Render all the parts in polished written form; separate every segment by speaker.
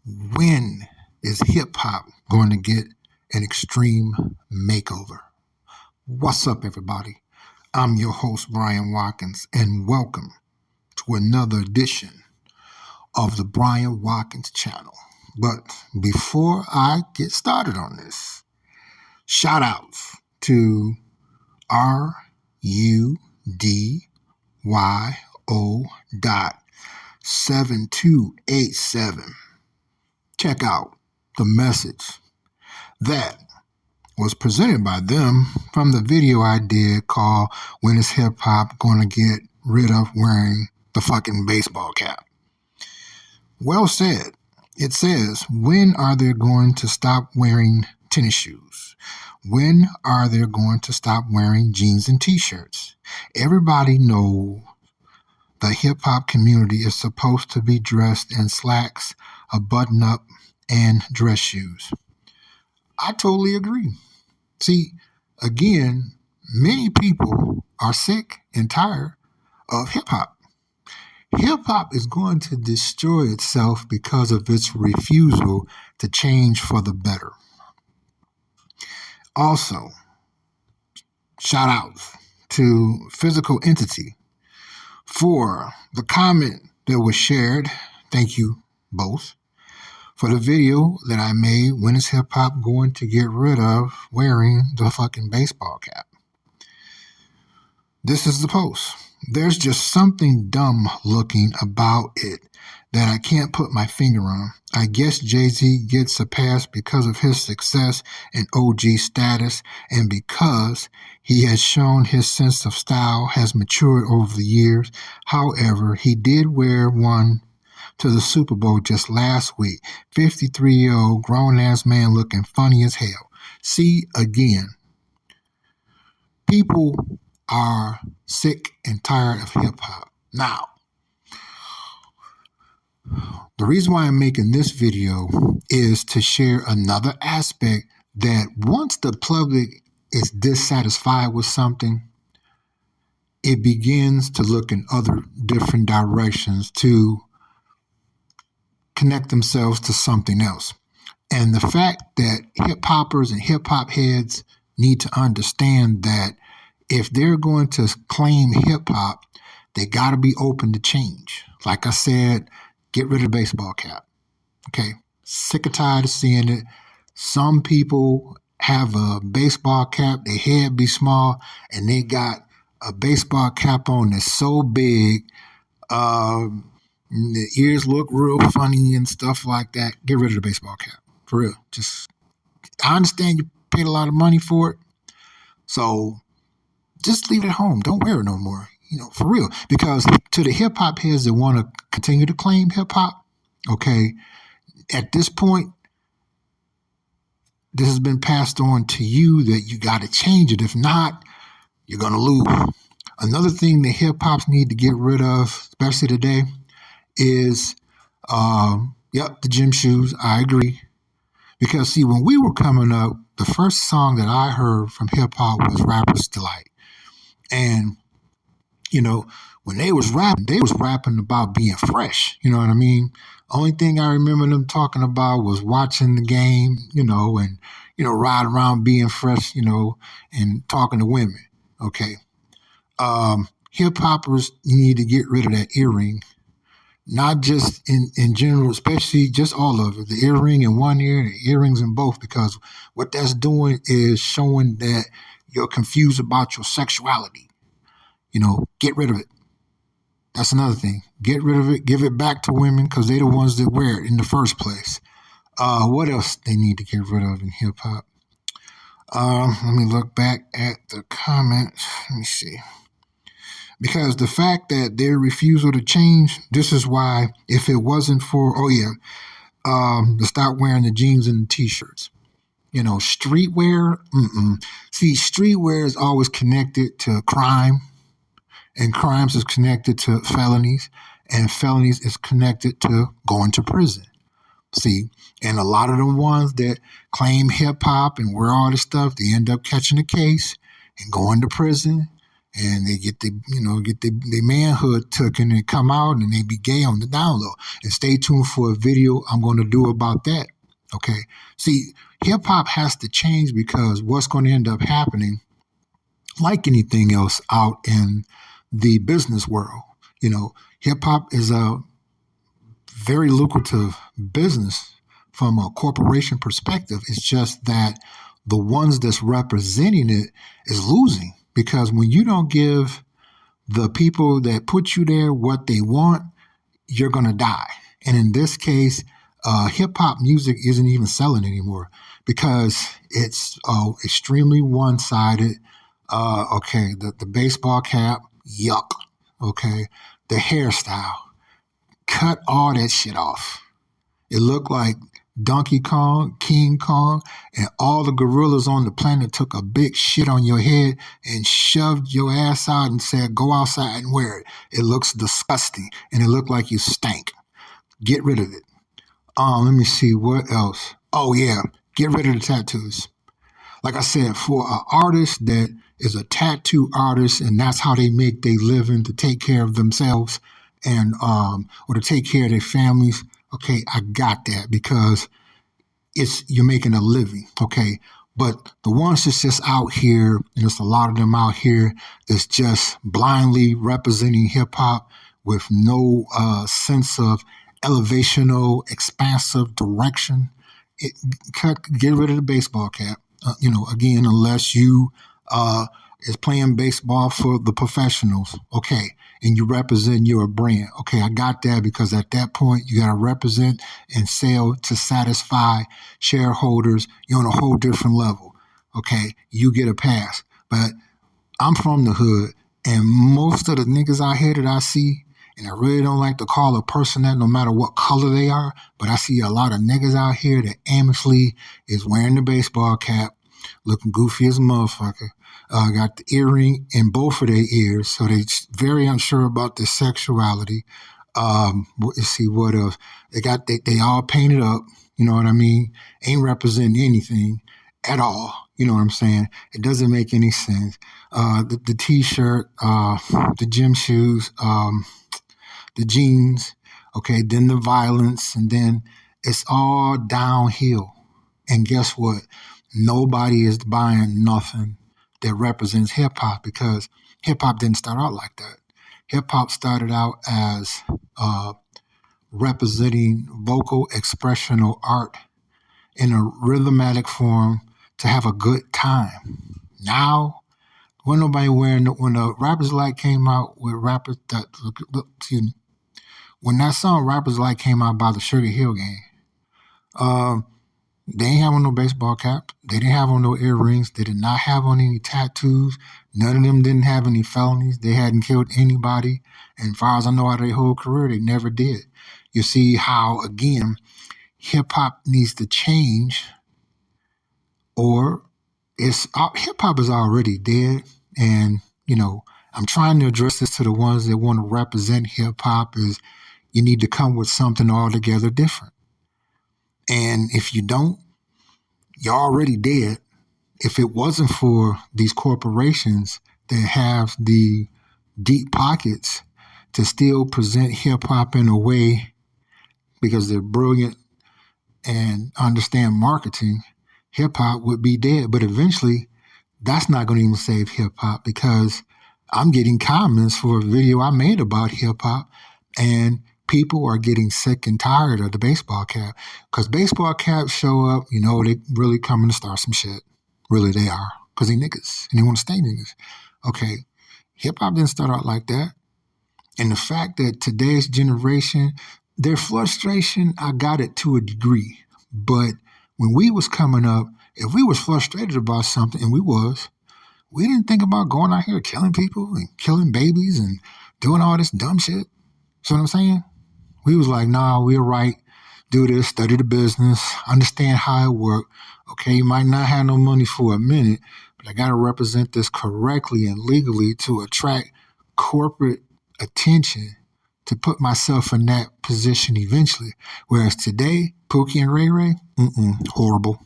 Speaker 1: When is hip hop going to get an extreme makeover? What's up, everybody? I'm your host, Bryant Watkins, and welcome to another edition of the Bryant Watkins channel. But before I get started on this, shout outs to RUDYO.7287. Check out the message that was presented by them from the video I did called When Is Hip Hop Gonna Get Rid of Wearing the Fucking Baseball Cap? Well said. It says, when are they going to stop wearing tennis shoes? When are they going to stop wearing jeans and t-shirts? Everybody knows the hip-hop community is supposed to be dressed in slacks, a button-up, and dress shoes. I totally agree. See, again, many people are sick and tired of hip-hop. Hip-hop is going to destroy itself because of its refusal to change for the better. Also, shout out to Physical Entity for the comment that was shared. Thank you both. For the video that I made, when is hip hop going to get rid of wearing the fucking baseball cap? This is the post. There's just something dumb looking about it that I can't put my finger on. I guess Jay-Z gets a pass because of his success and OG status, and because he has shown his sense of style has matured over the years. However, he did wear one to the Super Bowl just last week. 53-year-old grown-ass man looking funny as hell. See, again, people are sick and tired of hip-hop. Now, the reason why I'm making this video is to share another aspect that once the public is dissatisfied with something, it begins to look in other different directions to connect themselves to something else. And the fact that hip-hoppers and hip-hop heads need to understand that if they're going to claim hip-hop, they got to be open to change. Like I said, get rid of the baseball cap. Okay, sick and tired of seeing it. Some people have a baseball cap, their head be small, and they got a baseball cap on that's so big, the ears look real funny and stuff like that. Get rid of the baseball cap, for real. I understand you paid a lot of money for it, so just leave it at home. Don't wear it no more. For real. Because to the hip-hop heads that want to continue to claim hip-hop, okay, at this point, this has been passed on to you that you got to change it. If not, you're going to lose. Another thing that hip-hops need to get rid of, especially today, is, the gym shoes. I agree. Because, see, when we were coming up, the first song that I heard from hip-hop was Rapper's Delight. And, when they was rapping about being fresh. You know what I mean? Only thing I remember them talking about was watching the game, and, ride around being fresh, and talking to women. Okay. Hip-hoppers, you need to get rid of that earring. Not just in general, especially just all of it. The earring in one ear, the earrings in both, because what that's doing is showing that you're confused about your sexuality. Get rid of it. That's another thing. Get rid of it. Give it back to women because they're the ones that wear it in the first place. What else they need to get rid of in hip-hop? Let me look back at the comments. Let me see. Because the fact that their refusal to change, this is why if it wasn't for, to stop wearing the jeans and the t-shirts. Streetwear, See, streetwear is always connected to crime, and crimes is connected to felonies, and felonies is connected to going to prison. See, and a lot of the ones that claim hip-hop and wear all this stuff, they end up catching a case and going to prison and they get the manhood taken and come out and they be gay on the down low. And stay tuned for a video I'm going to do about that. Okay. See, hip hop has to change because what's going to end up happening, like anything else out in the business world, hip hop is a very lucrative business from a corporation perspective. It's just that the ones that's representing it is losing, because when you don't give the people that put you there what they want, you're going to die. And in this case, hip hop music isn't even selling anymore because it's extremely one sided. Okay, the baseball cap, yuck. Okay, the hairstyle, cut all that shit off. It looked like Donkey Kong, King Kong, and all the gorillas on the planet took a big shit on your head and shoved your ass out and said, go outside and wear it. It looks disgusting, and it looked like you stank. Get rid of it. Let me see, what else? Oh, yeah, get rid of the tattoos. Like I said, for an artist that is a tattoo artist and that's how they make their living to take care of themselves and or to take care of their families, okay, I got that, because you're making a living, okay? But the ones that's just out here, and there's a lot of them out here that's just blindly representing hip hop with no sense of elevational, expansive direction, get rid of the baseball cap. Again, unless you is playing baseball for the professionals, okay, and you represent your brand, okay, I got that, because at that point you got to represent and sell to satisfy shareholders. You're on a whole different level, okay, you get a pass. But I'm from the hood, and most of the niggas out here that I see, and I really don't like to call a person that no matter what color they are, but I see a lot of niggas out here that aimlessly is wearing the baseball cap, looking goofy as a motherfucker. Got the earring in both of their ears, so they very unsure about their sexuality. Let's see what else. They all painted up, you know what I mean? Ain't representing anything at all. You know what I'm saying? It doesn't make any sense. The t-shirt, the gym shoes, the jeans, okay, then the violence, and then it's all downhill. And guess what? Nobody is buying nothing that represents hip hop, because hip hop didn't start out like that. Hip hop started out as representing vocal expressional art in a rhythmatic form to have a good time. Now, when the Rappers Like came out with when that song Rappers Like came out by the Sugar Hill Gang, they ain't have on no baseball cap. They didn't have on no earrings. They did not have on any tattoos. None of them didn't have any felonies. They hadn't killed anybody. And as far as I know, out of their whole career, they never did. You see how, again, hip-hop needs to change, or hip-hop is already dead. And, I'm trying to address this to the ones that want to represent hip-hop, is you need to come with something altogether different. And if you don't, you're already dead. If it wasn't for these corporations that have the deep pockets to still present hip hop in a way, because they're brilliant and understand marketing, hip hop would be dead. But eventually, that's not going to even save hip hop, because I'm getting comments for a video I made about hip hop, and people are getting sick and tired of the baseball cap, because baseball caps show up, they really coming to start some shit. Really, they are, because they niggas, and they want to stay niggas. Okay, hip-hop didn't start out like that. And the fact that today's generation, their frustration, I got it to a degree. But when we was coming up, if we was frustrated about something, and we didn't think about going out here killing people and killing babies and doing all this dumb shit. See what I'm saying? We was like, nah, we're right. Do this, study the business, understand how it works. Okay, you might not have no money for a minute, but I got to represent this correctly and legally to attract corporate attention, to put myself in that position eventually. Whereas today, Pookie and Ray Ray, horrible.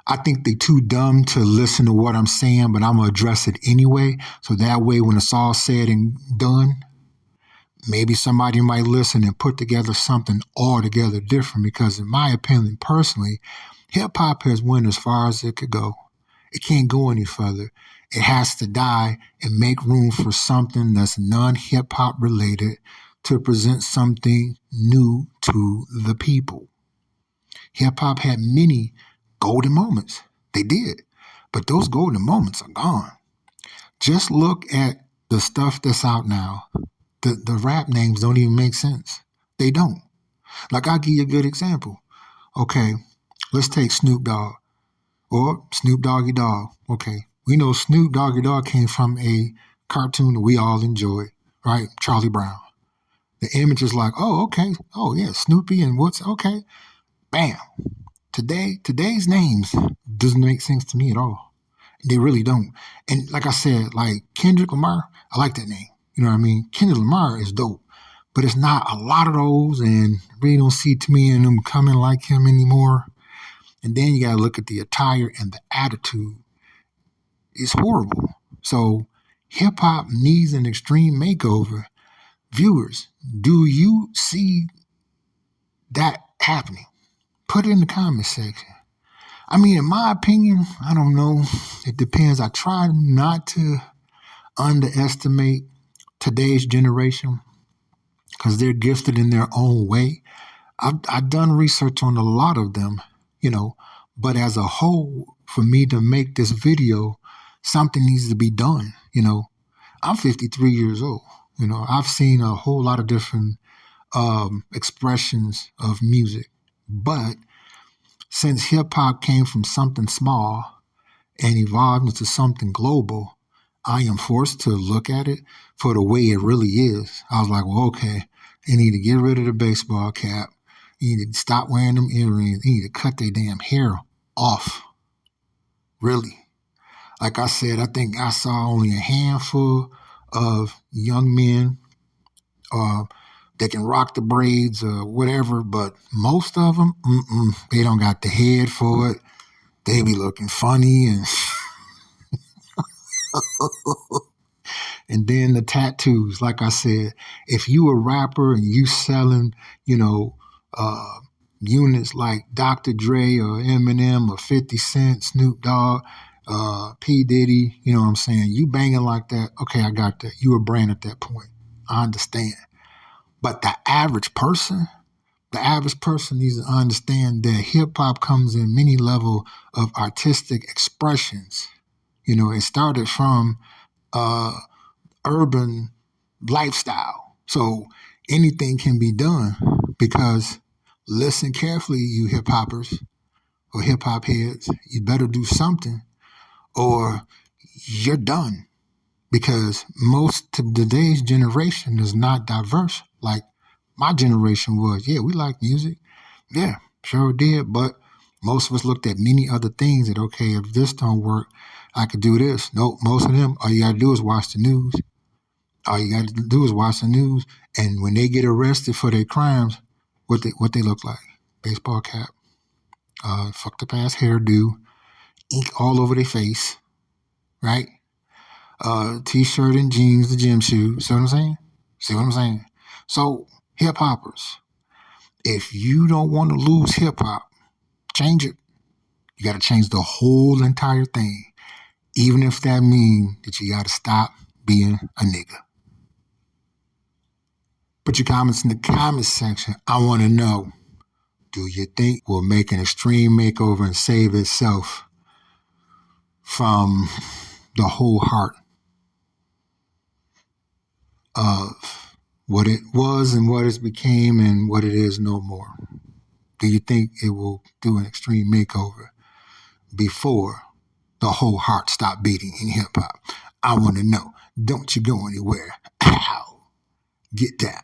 Speaker 1: I think they too dumb to listen to what I'm saying, but I'm gonna address it anyway. So that way, when it's all said and done, maybe somebody might listen and put together something altogether different. Because in my opinion, personally, hip hop has went as far as it could go. It can't go any further. It has to die and make room for something that's non-hip hop related to present something new to the people. Hip hop had many golden moments. They did. But those golden moments are gone. Just look at the stuff that's out now. The rap names don't even make sense. They don't. Like, I'll give you a good example. Okay, let's take Snoop Dogg or Snoop Doggy Dogg. Okay, we know Snoop Doggy Dogg came from a cartoon that we all enjoyed, right? Charlie Brown. The image is like, oh, okay. Oh, yeah, Snoopy and what's okay. Bam. Today's names doesn't make sense to me at all. They really don't. And like I said, like Kendrick Lamar, I like that name. You know what I mean? Kendrick Lamar is dope, but it's not a lot of those, and really don't see too many of them coming like him anymore. And then you gotta look at the attire and the attitude. It's horrible. So hip hop needs an extreme makeover. Viewers, do you see that happening? Put it in the comment section. I mean, in my opinion, I don't know. It depends. I try not to underestimate today's generation because they're gifted in their own way. I've done research on a lot of them, but as a whole, for me to make this video, something needs to be done. I'm 53 years old. I've seen a whole lot of different expressions of music, but since hip hop came from something small and evolved into something global, I am forced to look at it for the way it really is. I was like, well, okay, you need to get rid of the baseball cap. You need to stop wearing them earrings. You need to cut their damn hair off. Really. Like I said, I think I saw only a handful of young men that can rock the braids or whatever, but most of them, they don't got the head for it. They be looking funny and and then the tattoos. Like I said, if you a rapper and you selling, units like Dr. Dre or Eminem or 50 Cent, Snoop Dogg, P. Diddy, you know what I'm saying? You banging like that, okay, I got that. You a brand at that point. I understand. But the average person needs to understand that hip hop comes in many levels of artistic expressions. It started from urban lifestyle. So anything can be done because listen carefully, you hip hoppers or hip hop heads, you better do something or you're done. Because most of today's generation is not diverse like my generation was. Yeah, we like music. Yeah, sure did. But most of us looked at many other things that, okay, if this don't work, I could do this. No, most of them, all you got to do is watch the news. All you got to do is watch the news. And when they get arrested for their crimes, what they look like? Baseball cap, fucked up ass hairdo, ink all over their face, right? T-shirt and jeans, the gym shoes. See what I'm saying? So, hip hoppers, if you don't want to lose hip hop, change it. You got to change the whole entire thing, even if that means that you got to stop being a nigga. Put your comments in the comments section. I want to know, do you think we'll make an extreme makeover and save itself from the whole heart of what it was and what it became and what it is no more? Do you think it will do an extreme makeover before the whole heart stop beating in hip hop? I want to know. Don't you go anywhere. Ow. Get down.